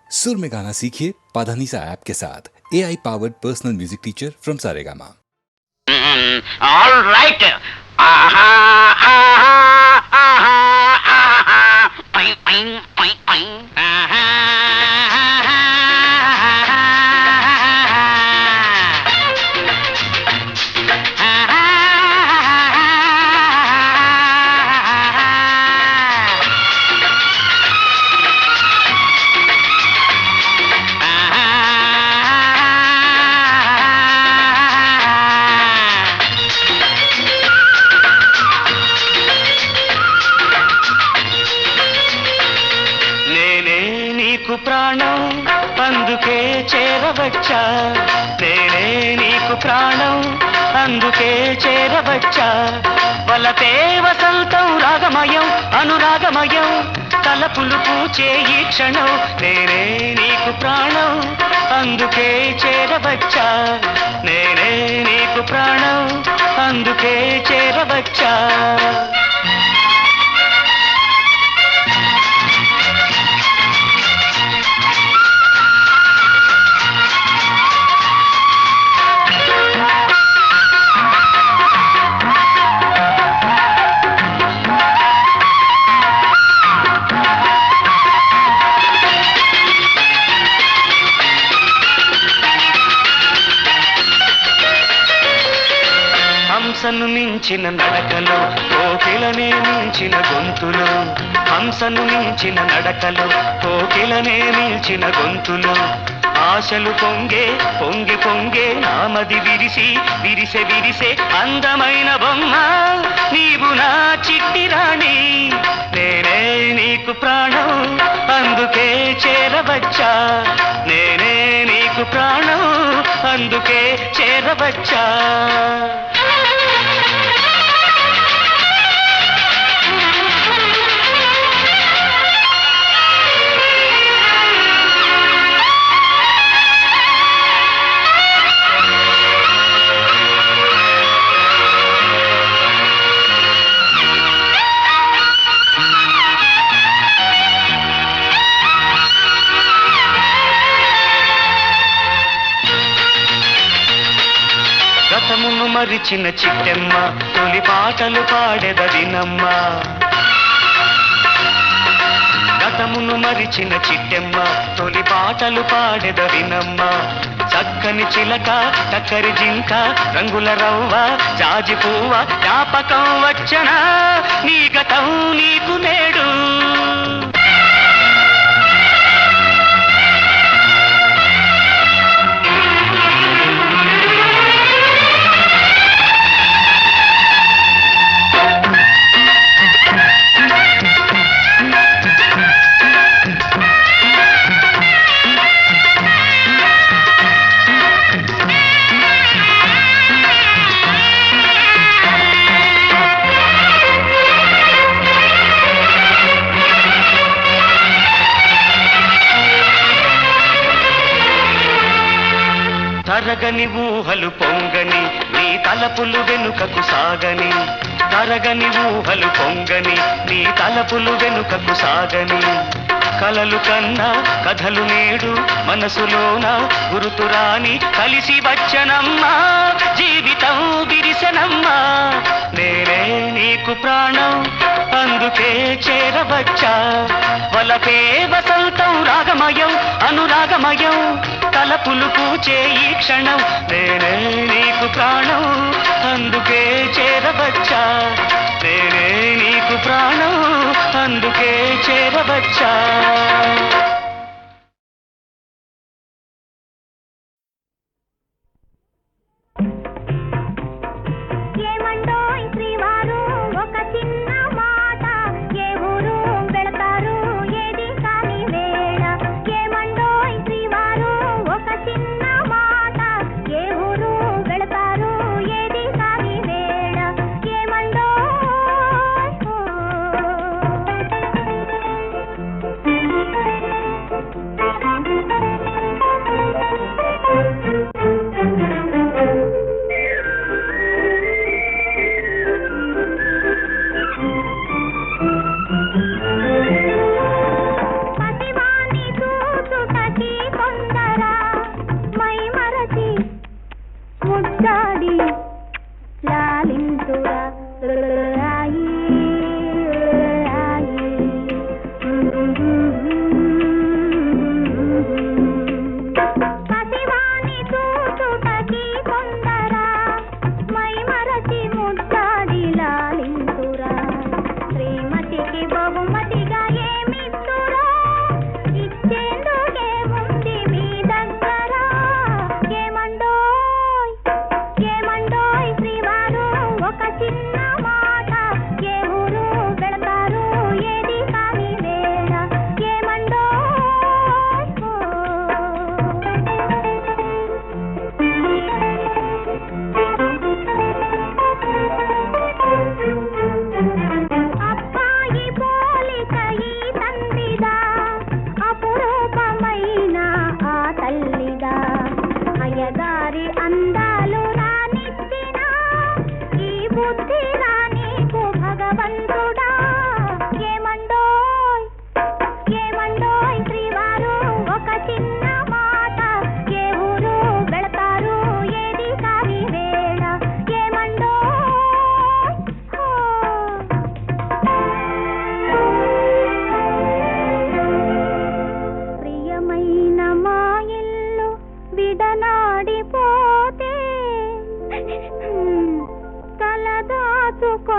सुर में गाना सीखिए पाधानीसा ऐप के साथ AI powered personal music teacher from Saregama. All right. Aha, aha, aha, aha. Ping, ping, ping, ping. Aha, aha, ప్రాణం అందుకే చేరవచ్చా నేనే నీకు ప్రాణం అందుకే చేరవచ్చా వలపే వసంతం రాగమయం అనురాగమయం తలపులు పూచే ఈ క్షణం నేనే నీకు ప్రాణం అందుకే చేరవచ్చా నేనే నీకు ప్రాణం అందుకే చేరవచ్చా హంసను మించిన నడకలు కోకిలనే మించిన గొంతులు హంసను మించిన నడకలు కోకిలనే మించిన గొంతులు ఆశలు పొంగే పొంగి పొంగే నామది విరిసి విరిసె విరిసే అందమైన బొమ్మ నీవు నా చిట్టి రాణి నేనే నీకు ప్రాణం అందుకే చేరవచ్చా నేనే నీకు ప్రాణం అందుకే చేరవచ్చా గతమును మరిచిన చిట్టెమ్మ తొలి పాటలు పాడెదవినమ్మ గతమును మరిచిన చిట్టెమ్మ తొలి పాటలు పాడెదవినమ్మ చక్కని చిలక చక్కరి జింక రంగుల రవ్వ జాజి పువ్వ జ్ఞాపకం వచ్చనా నీ గతం నీకు నేడు తరగని ఊహలు పొంగని నీ తలపులు వెనుకకు సాగని తరగని ఊహలు పొంగని నీ తలపులు వెనుకకు సాగని కలలు కన్నా కథలు నేడు మనసులోన గురుతురాని కలిసి వచ్చనమ్మా జీవితం విరిసెనమ్మా నేనే నీకు ప్రాణం అందుకే చేరవచ్చా వలపే వసంతం రాగమయం అనురాగమయం తలపులు పూచే ఈ క్షణం నేనే నీకు ప్రాణం అందుకే చేరవచ్చా నేనే నీకు ప్రాణం అందుకే చేరవచ్చా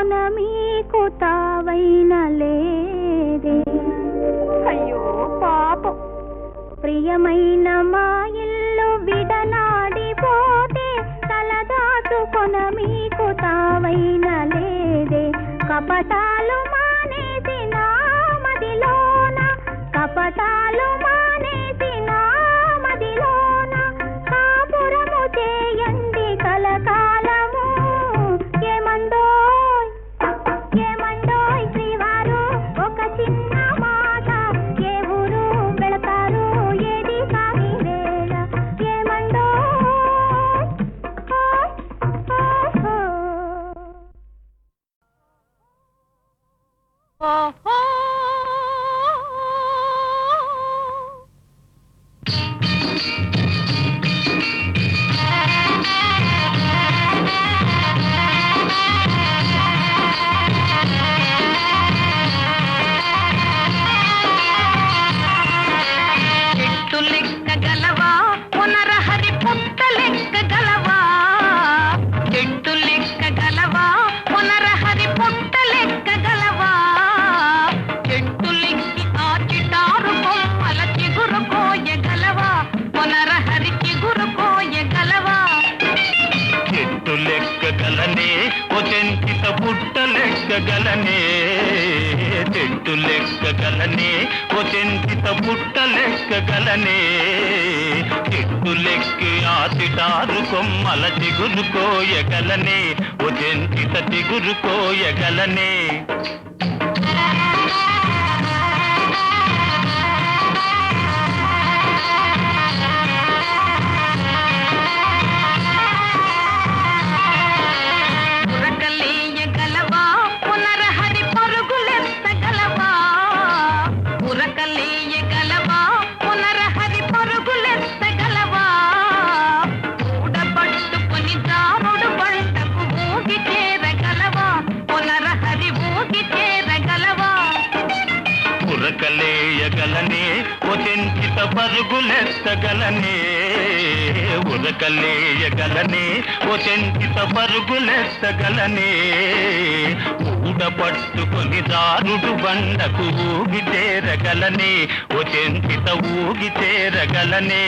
కొన మీకు తావైన లేదే. అయ్యో పాపం, ప్రియమైన మా ఇల్లు విడనాడిపోతే తలదాచుకొన మీకు తావైన లేదే. కపటాలు మానేసి నా మదిలోన, కపటాలు మానేసి నా మదిలోన కాపురము చేయండి కలకాలము. ఏమండోయ్ ఏమండోయ్ శ్రీవారు, ఒక చిన్న మాట, ఏ ఊరు వెళతారు ఏది కాని వేళ. ఏమండోయ్ ఓహో లెక్కగలనే, చెట్టు లెక్కగలనే, ఓ చెంచిత పుట్ట లెక్కగలనే. చెట్టు లెక్కి ఆ చిటారు కొమ్మల చిగురు కోయగలనే, ఓ చెంచిత చిగురు కోయగలనే. ఉరకలేయగలనే, ఓ చెంచిత పరుగులెత్తగలనే. ఉరకలేయగలనే, ఓ చెంచిత పరుగులెత్తగలనే. ఊడ పట్టుకొని దారుడు బండకు ఊగి చేరగలనే, ఓ చెంచిత ఊగి చేరగలనే.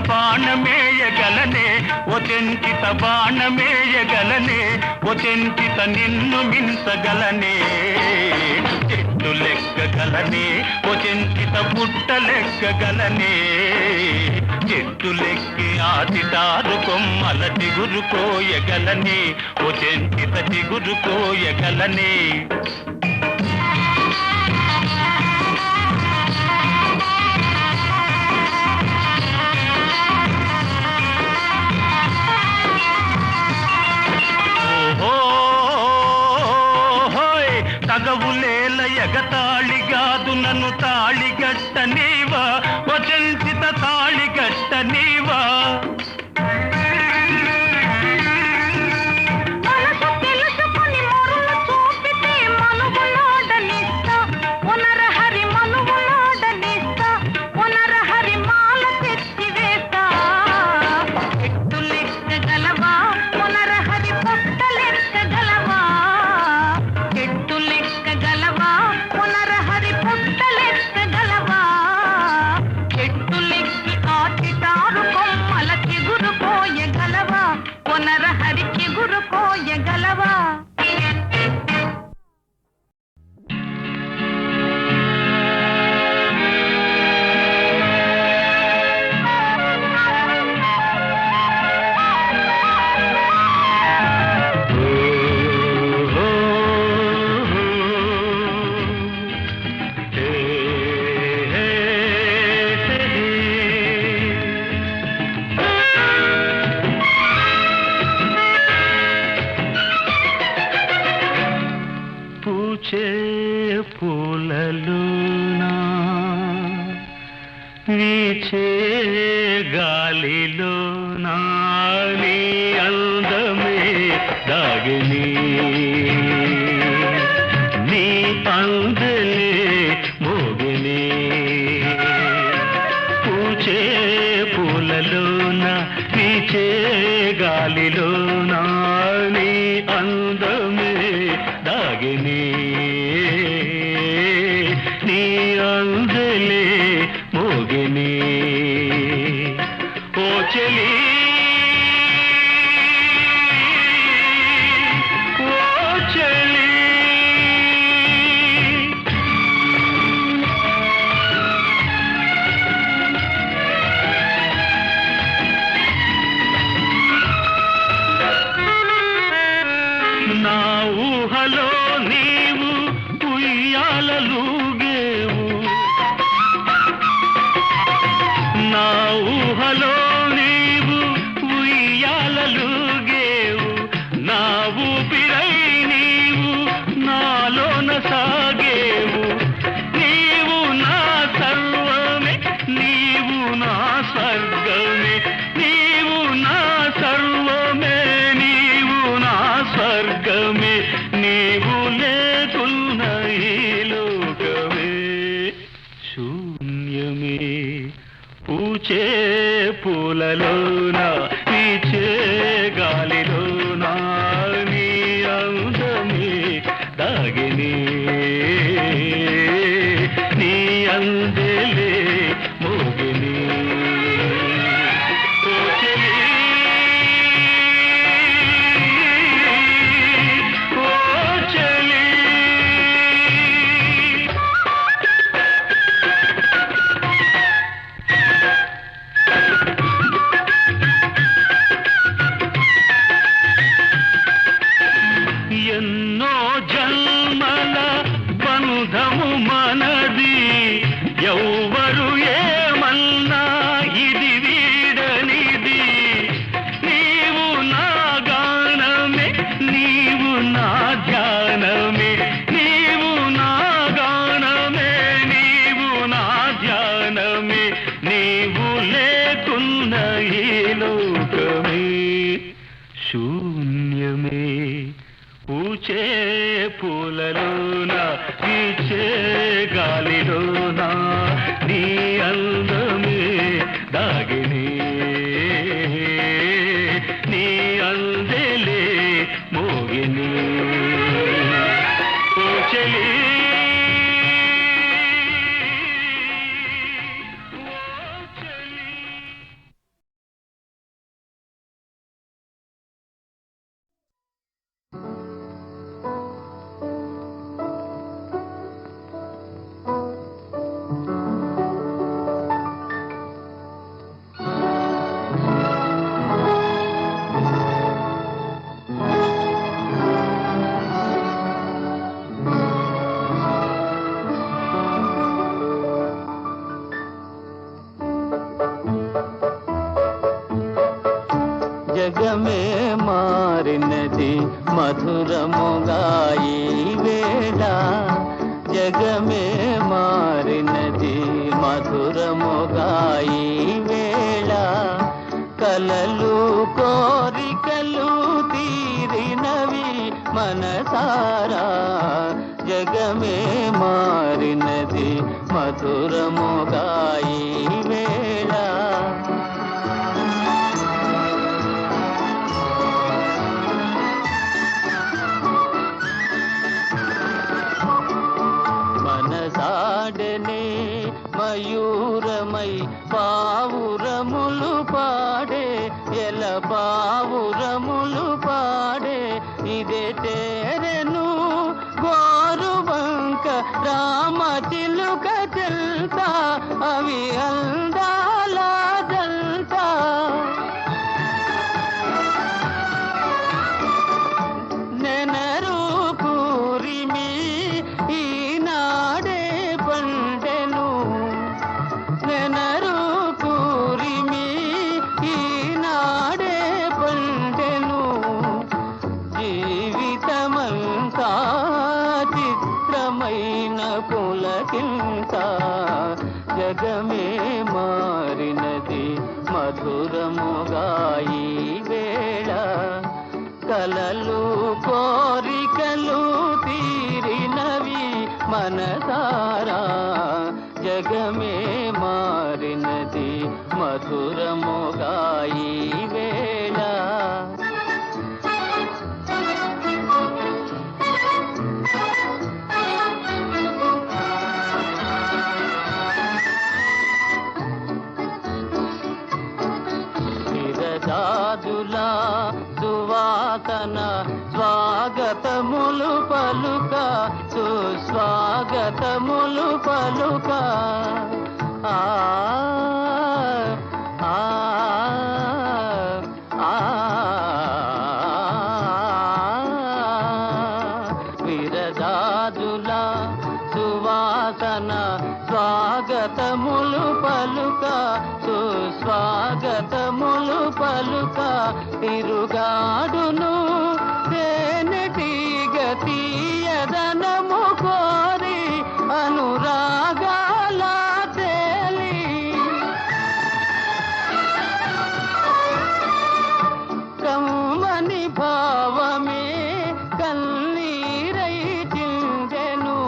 బాణమేయగలనే, ఓ చెంచిత బాణమేయగలనే, ఓ చెంచిత నిన్ను మించగలనే. చెట్టు లెక్కగలనే, ఓ చెంచిత పుట్ట లెక్కగలనే. చెట్టు లెక్కి ఆ చిటారు కొమ్మల చిగురు కోయగలనే, ఓ చెంచిత చిగురు కోయగలనే. తగవులేల ఎగతాళిగాదు నన్ను తాళిగట్ట నీవా, ఓ చెంచిత తాళిగట్ట నీవా. వీచే గాలిలో నాని అందమే దాగిని నీ అందలే మోగిని పూచే పూలలోన వీచే గాలిలోన నీ అందమే దాగిని నీ అందలే మోగిని ఓ చెలి ఓ చెలి నా ఊహలో నీవు ఉయ్యాలలుగేవు నా ఊహలో నీవు ఉయ్యాలలుగేవు నా ఊపిరై నీవు నాలోన సాగేవు నీవు నా సర్వమే నీవు నా స్వర్గమే నీవు నా సర్వమే నీవు నా స్వర్గమే నీవు లేకున్న ఈ లోకమే శూన్యమే పూచే పూలలోన వీచే గాలిలోన నీ అందమే దాగిని నీ అందలే మోగిని ఓ చెలి ఓ చెలి ఎన్నో జన్మల బంధము మనది ఎవ్వరు ఏమన్నా ఇది వీడనిది నీవు నా గానమే నీవు నా ధ్యానమే నీవు నా గానమే నీవు నా ధ్యానమే నీవు లేకున్న ఈ లోకమే శూన్యమే పూచే పూలలోన వీచే గాలిలోన నీ అందమే దాగిని నీ అందలే మోగిని ఓ చెలి జగమే మారినది మధురముగా ఈ వేళ జగమే మారినది మధురముగా ఈ వేళ కలలు కోరికలు తీరినవి మనసారా జగమే మారినది మధురముగా ఈ వేళ మనసాడనే మయూరమై పావురములు పాడే ఎల పావురములు పాడే ఇదే తేరెను గోరువంక రామ చిలుక చెల్తా అవి అందాల జల్తా నెనరు పూరిమి ఈనాడే పండెను నెనరు పూరిమి ఈనాడే పండెను జీవితమంతా చిత్రమైన పులకింత జగమే మధురముగా ఈ వేళ కలలు కోరికలు తీరినవి మనసారా జగమే మారినది మధురముగా ఈ వేళ విరజాజులా సువాసన స్వాగతములు పలుక సుస్వాగతములు పలుక ఆ ఆ ఆ విరజాజులా సువాసన స్వాగతములు పలుక సుస్వాగతములు పలుక తిరుగాడును తేనెటీగ తీయదనము కోరి అనురాగాల తేలి కమ్మని భావమే కన్నీరై చిందెను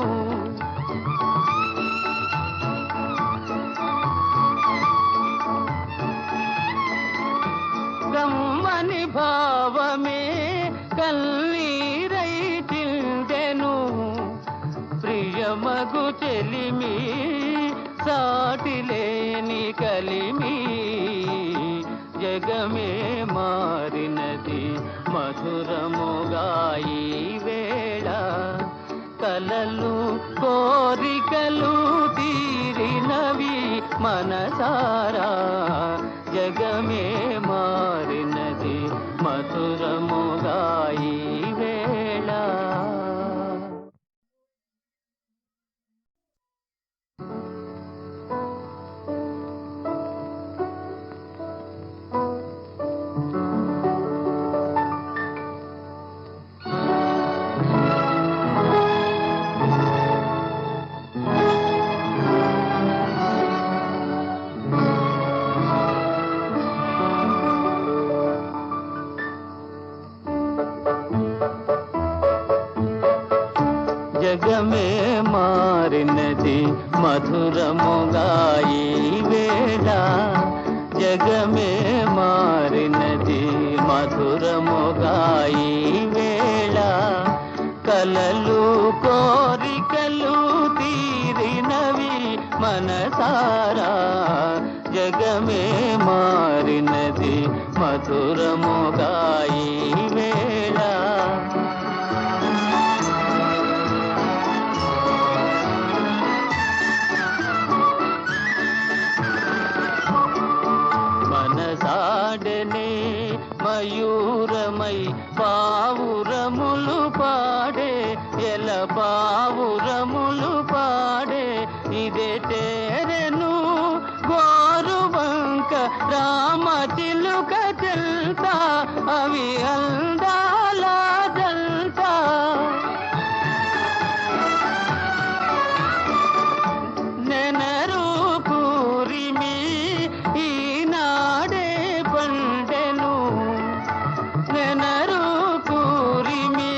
కమ్మని భావమే కన్నీరై చిందెను ప్రియమగు చెలిమి సాటిలేని కలిమి జగమే మారినది మధురముగా ఈ వేళ కలలు కోరికలు తీరినవి మనసారా జగమే మారినది మధురముగా ఈ వేళ జగమే మారినది మధురముగా ఈ వేళ జగమే మారినది మధురముగా ఈ వేళ కలలు కోరికలు తీరినవి మనసారా జగమే మారినది మధురముగా ఈ వేళ మనసాడనే మయూరమై పావురములు పాడే ఎల పావురములు పాడే ఇదే తేరెను గోరువంక రామ చిలుక చెల్తా అవి అందాల జల్తా నెనరు కూరిమి ఈనాడే పండెను నెనరు కూరిమి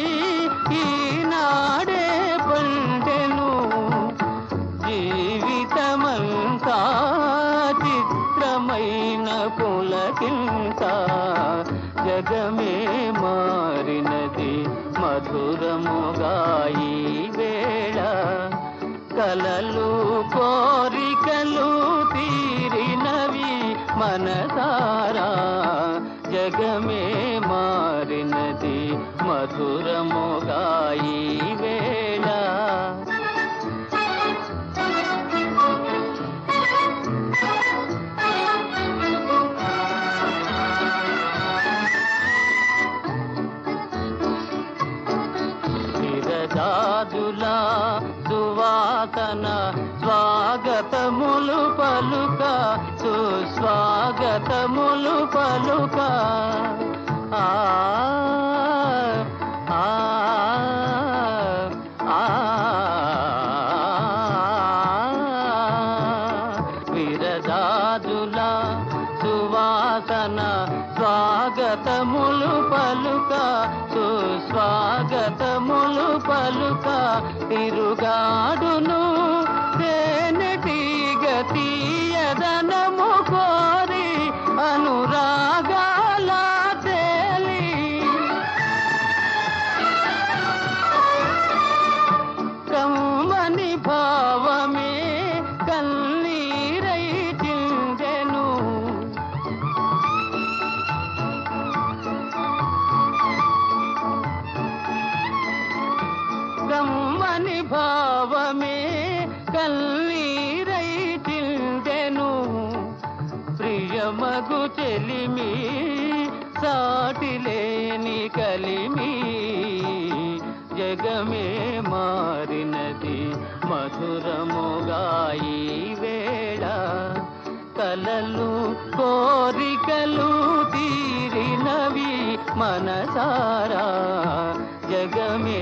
ఈనాడే పండెను జీవితమంతా చిత్రమైన పులకింత జగమే మారినది మధురముగా ఈ వేళ కలలు కోరికలు తీరినవి మనసారా జగమే మారినది మధురముగా ఈ వేళ విరజాజులా సువాసన స్వాగతములు పలుక సుస్వాగతములు పలుక ఆ ఆ ఆ విరజాజులా సువా సువాసన స్వాగతములు పలుక సుస్వాగతములు పలుక తిరుగాడును తేనెటీగ తీయదనము కోరి అనురాగాల తేలి కమ్మని భావమే కన్నీరై చిందెను కమ్మని భావమే కన్నీరై చిందెను ప్రియమగు చెలిమి సాటిలేని కలిమి జగమే మారినది మధురముగా ఈ వేళ కలలు కోరికలు తీరినవి మనసారా జగమే